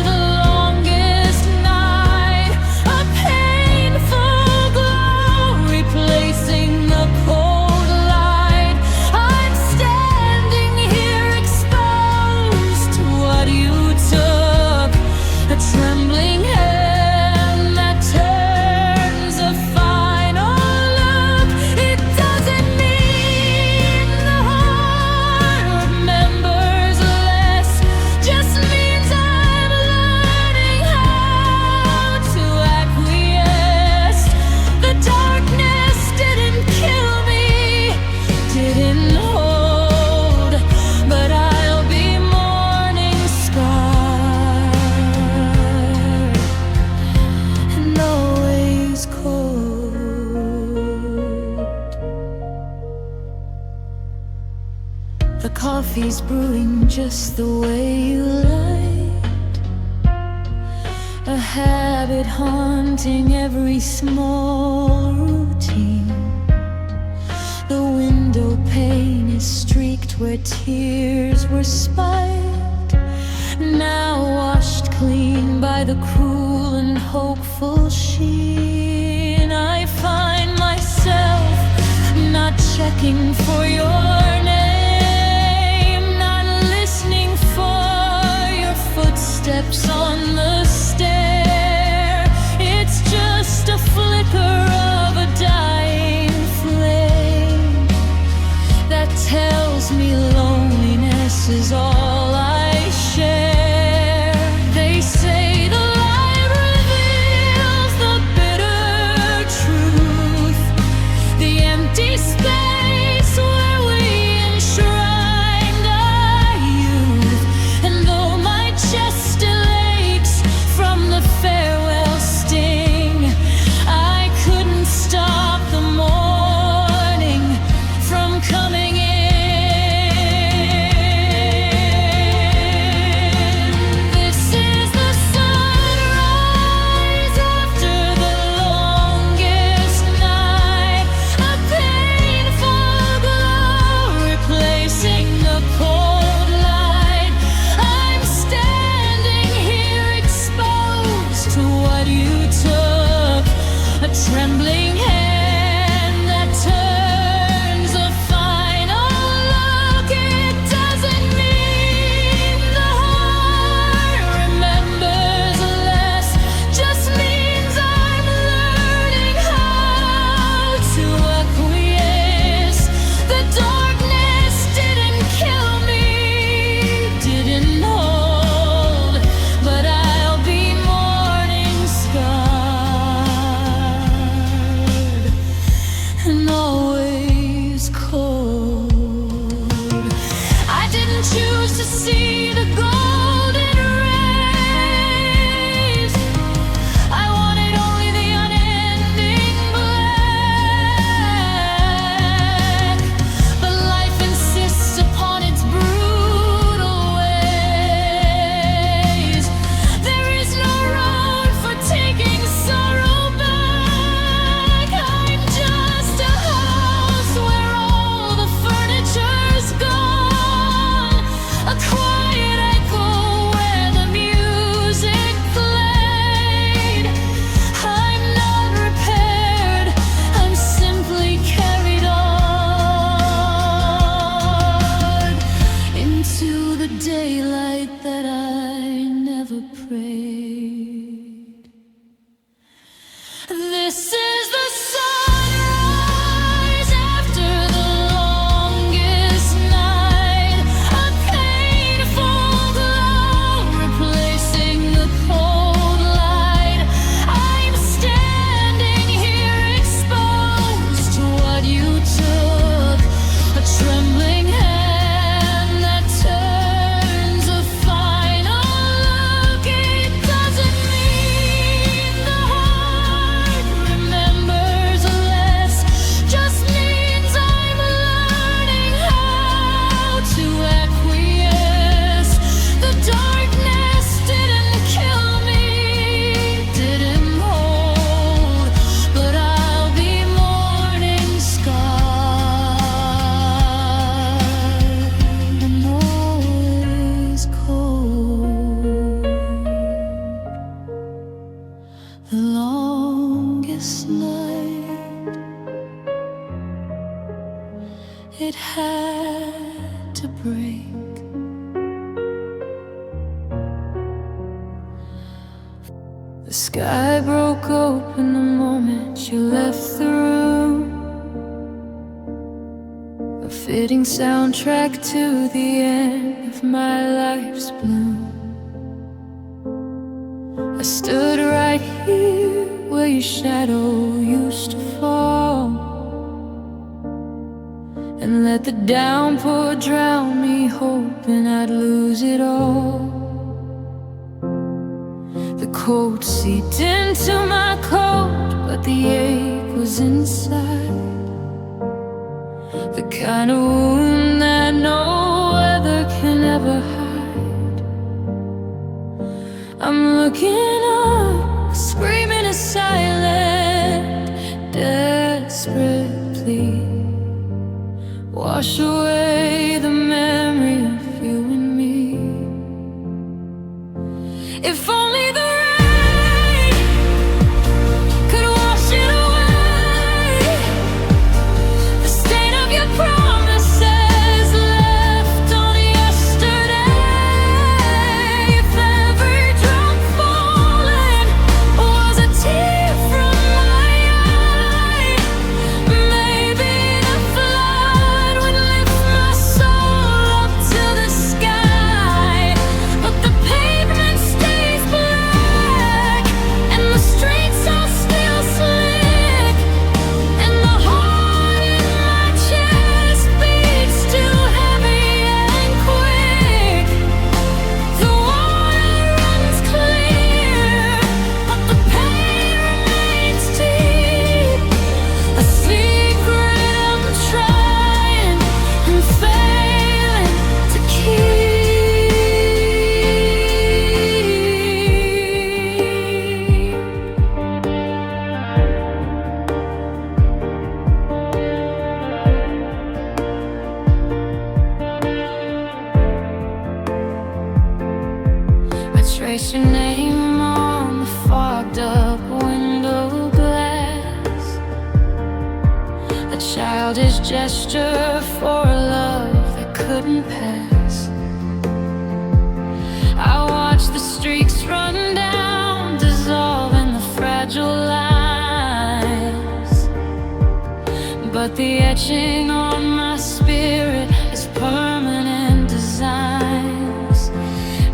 the longest night, a painful glow replacing the cold light. I'm standing here exposed to what you took, a trembling hand that turns a final look. It doesn't mean the heart remembers less, just means I'm learning how to acquiesce. The darkness didn't kill me, didn't hold, but I'll be mourning scarred and always cold. The coffee's brewing just the way you liked, a habit haunting every small routine. The window pane is streaked where tears were spiked, now washed clean by the cruel and hopeful sheen. I find myself not checking for your name, not listening for your footsteps on the stair. It's just a flicker of a dying flame that tells me loneliness is all I share. They say the light reveals the bitter truth, the empty space where we enshrined our youth. And though my chest still aches from the farewell sting, I couldn't stop the morning from coming in. it had to break. The sky broke open the moment you left the room, a fitting soundtrack to the end of my life's bloom. I stood right here where your shadow used to fall, and let the downpour drown me, hoping I'd lose it all. The cold seeped into my coat, but the ache was inside, the kind of wound that no weather can ever hide. I'm looking up, screaming a silent, desperate plea. Wash away the memory of you and me. If only the rain could wash it away, the stain of your promises left on yesterday. If every drop falling was a tear from my eye, maybe the flood would lift my soul up to the sky. But the pavement stays black, and the streets are still slick, and the heart in my chest beats too heavy and quick. The water runs clear, but the pain remains deep. A secret I'm trying and failing to keep. I trace your name on the fogged up window glass, a childish gesture for a love that couldn't pass. I watch the streaks run down, dissolving the fragile lines, but the etching on my spirit is permanent designs.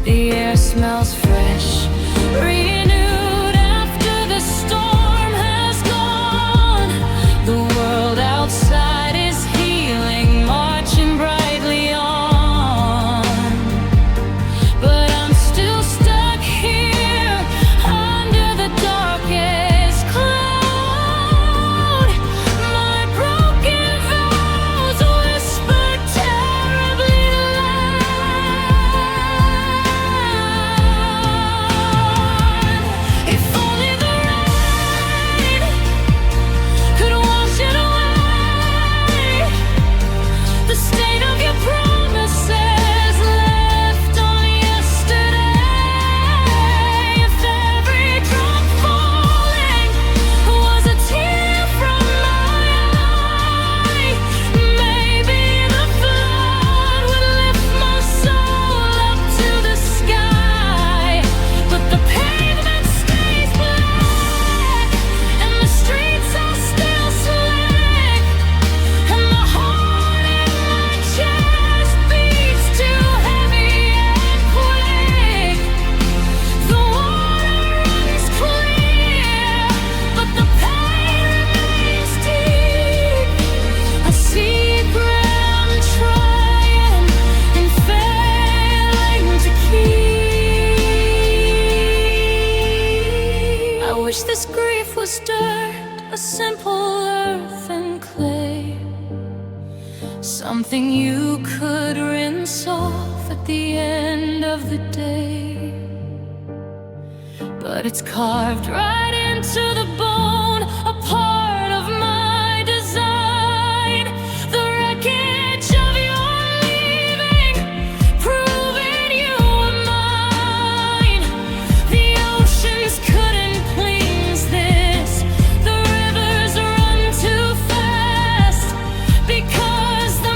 The air smells fresh, renewed after the storm has gone. The world outside is healing, marching brightly on. But I'm still stuck here under the darkest cloud. My broken vows whisper terribly loud. If only the rain could wash it away, the stain of your promises left on yesterday. If every drop falling was a tear from my eye, maybe the flood would lift my soul up to the sky. But the pavement stays black, and the streets are still slick, and the heart in my chest beats too heavy and quick. The water runs clear, but the pain remains deep. A secret I'm trying and failing to keep. I wish this grief was dirt, a simple earth and clay, something you could rinse off at the end of the day. But it's carved right into the bone, a part of my design. The wreckage of your leaving, proving you were mine. The oceans couldn't cleanse this, the rivers run too fast, because the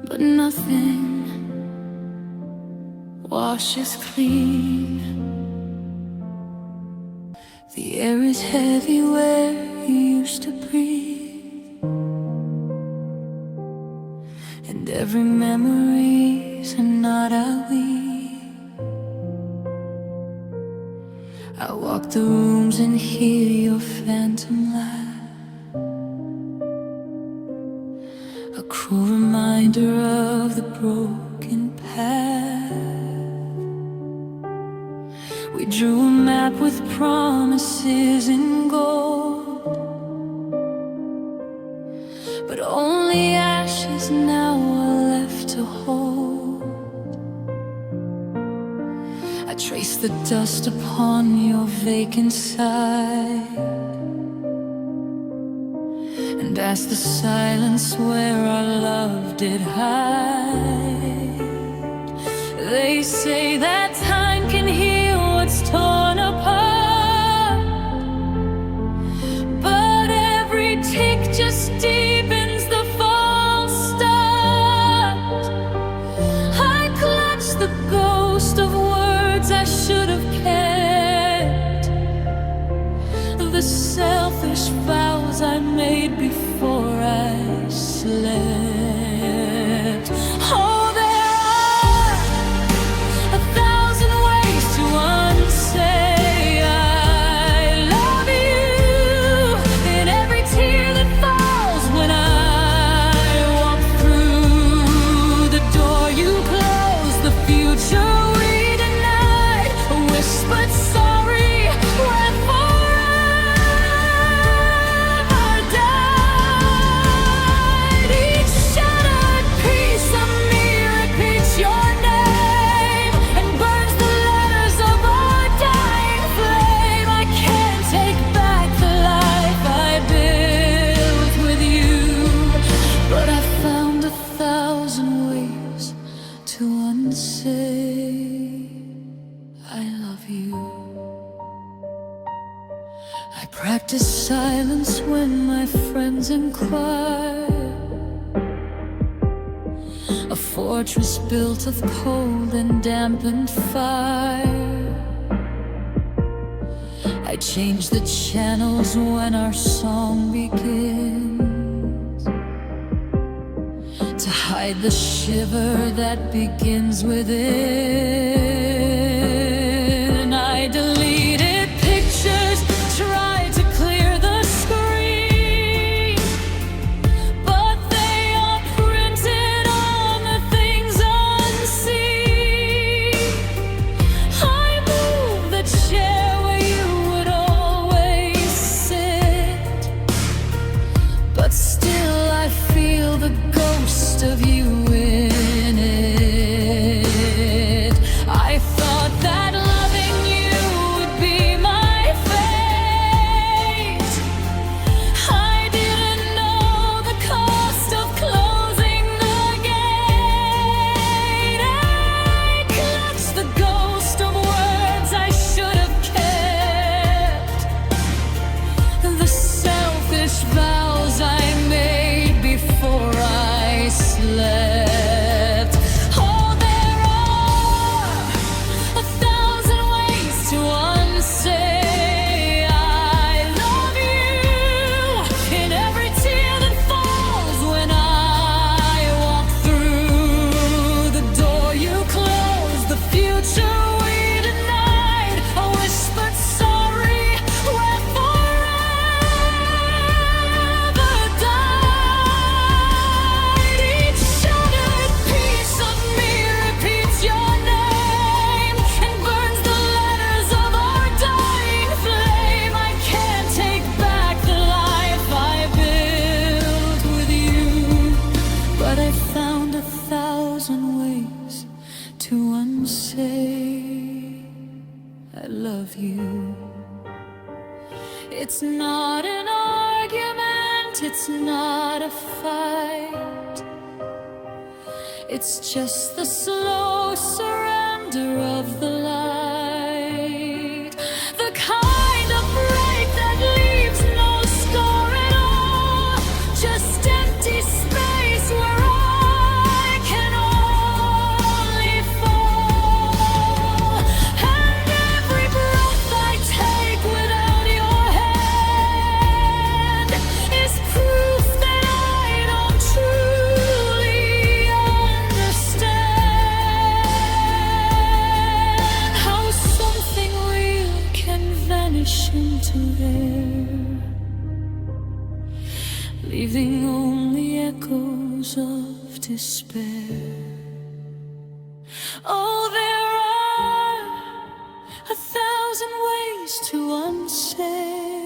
but nothing washes clean. The air is heavy where you used to breathe, and every memory's not how we. I walk the rooms and hear your phantom laugh, a cruel reminder of the broken path. We drew a map with promises in gold, but only ashes now are left to hold. I trace the dust upon your vacant side, and ask the silence where our love did hide. They say that time can heal what's torn apart, but every tick just deepens the false start. I clutch the ghost of words I should have kept, the selfish vows I made before I slept. Oh, there are 1,000 ways to unsay I love you, in every tear that falls when I walk through the door you close, the future we denied, a whispered sorry when forever died. Each shattered piece of me repeats your name and burns the letters of our dying flame. I can't take back the life I built with you, but I found 1,000 ways to unsay I love you. I practice silence when my friends inquire, a fortress built of cold and dampened fire. I change the channels when our song begins, to hide the shiver that begins within. I deleted pictures, tried to clear the screen, but they are printed on the things unseen. I moved the chair where you would always sit, but still I feel the ghost of you in it. I thought that loving you would be my fate. I didn't know the cost of closing the gate. I clutched the ghost of words I should have kept, the selfish vows I made before I slept. Oh, there are 1,000 ways to unsay I love you, in every tear that falls when I walk through the door you closed, the future we denied, a whispered sorry when forever died. Each shattered piece of me repeats your name and burns the letters of our dying flame. I can't take back the life I built with you, but I found 1,000 ways to unsay I love you. It's not an argument, it's not a fight, it's just the slow surrender of the light, the kind of break that leaves no scar at all, just empty space where I throes of despair. Oh, there are 1,000 ways to unsay